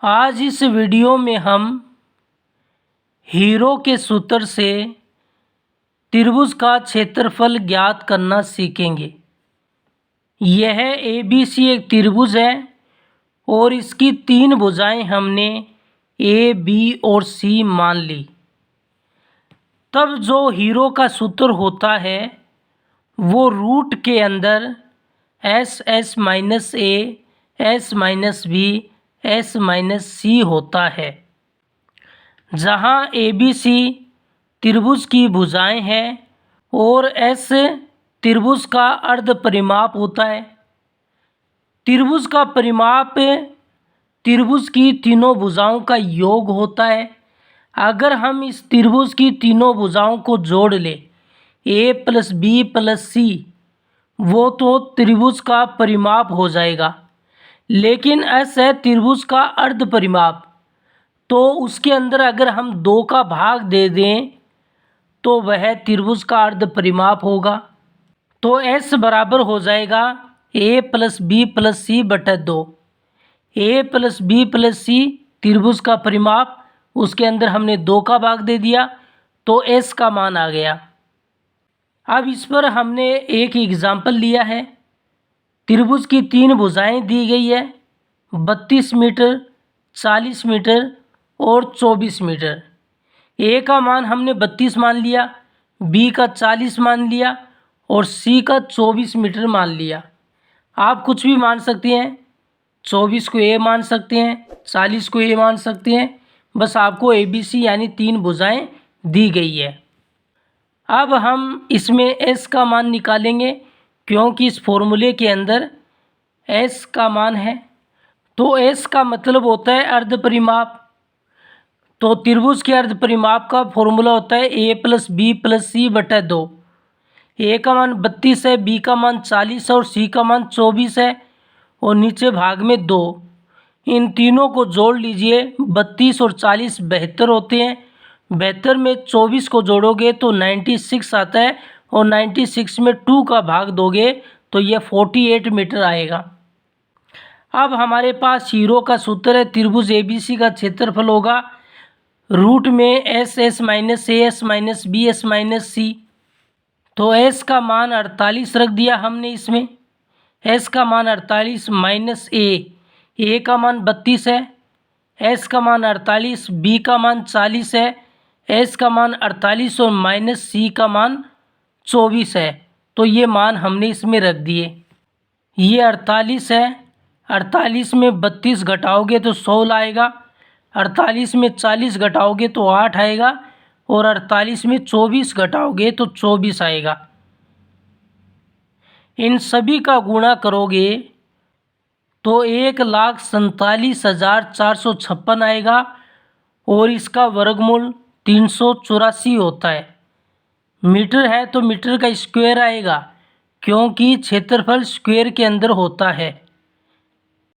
आज इस वीडियो में हम हीरो के सूत्र से त्रिभुज का क्षेत्रफल ज्ञात करना सीखेंगे। यह ABC एक त्रिभुज है और इसकी 3 भुजाएं हमने A, B और C मान ली। तब जो हीरो का सूत्र होता है वो रूट के अंदर S minus A, S minus B, S minus C होता है, जहाँ ABC त्रिभुज की भुजाएं हैं और S त्रिभुज का अर्ध परिमाप होता है। त्रिभुज का परिमाप त्रिभुज की तीनों भुजाओं का योग होता है। अगर हम इस त्रिभुज की तीनों भुजाओं को जोड़ लें A plus B plus C, वो तो त्रिभुज का परिमाप हो जाएगा, लेकिन S है त्रिभुज का अर्ध परिमाप, तो उसके अंदर अगर हम 2 का भाग दे दें तो वह त्रिभुज का अर्ध परिमाप होगा। तो S बराबर हो जाएगा A plus B plus C बटा 2। A plus B plus C त्रिभुज का परिमाप, उसके अंदर हमने 2 का भाग दे दिया तो S का मान आ गया। अब इस पर हमने एक एग्जाम्पल लिया है। त्रिभुज की 3 भुजाएं दी गई है, 32 मीटर, 40 मीटर और 24 मीटर। A का मान हमने 32 मान लिया, B का 40 मान लिया और C का 24 मीटर मान लिया। आप कुछ भी मान सकते हैं, 24 को A मान सकते हैं, 40 को A मान सकते हैं, बस आपको ABC यानी 3 भुजाएं दी गई है। अब हम इसमें S का मान निकालेंगे, क्योंकि इस फॉर्मूले के अंदर S का मान है। तो S का मतलब होता है अर्ध परिमाप। तो त्रिभुज के अर्ध परिमाप का फॉर्मूला होता है A plus B plus C बटा 2। A का मान 32 है, B का मान 40 है और C का मान 24 है और नीचे भाग में 2। इन तीनों को जोड़ लीजिए, 32 और 40 72 होते हैं। 72 में 24 को जोड़ोगे तो 96 आता है और 96 में 2 का भाग दोगे तो यह 48 मीटर आएगा। अब हमारे पास हीरो का सूत्र है, त्रिभुज ABC का क्षेत्रफल होगा रूट में S minus A, S minus B, S minus C। तो S का मान 48 रख दिया हमने इसमें। S का मान 48 माइनस A का मान 32 है, S का मान 48, B का मान 40 है, S का मान 48 और माइनस C का मान 24 है। तो ये मान हमने इसमें रख दिए। ये 48 है, 48 में 32 घटाओगे तो 16 आएगा, 48 में 40 घटाओगे तो 8 आएगा और 48 में 24 घटाओगे तो 24 आएगा। इन सभी का गुणा करोगे तो 1,47,456 आएगा और इसका वर्गमूल 384 होता है। मीटर है तो मीटर का स्क्वायर आएगा, क्योंकि क्षेत्रफल स्क्वायर के अंदर होता है।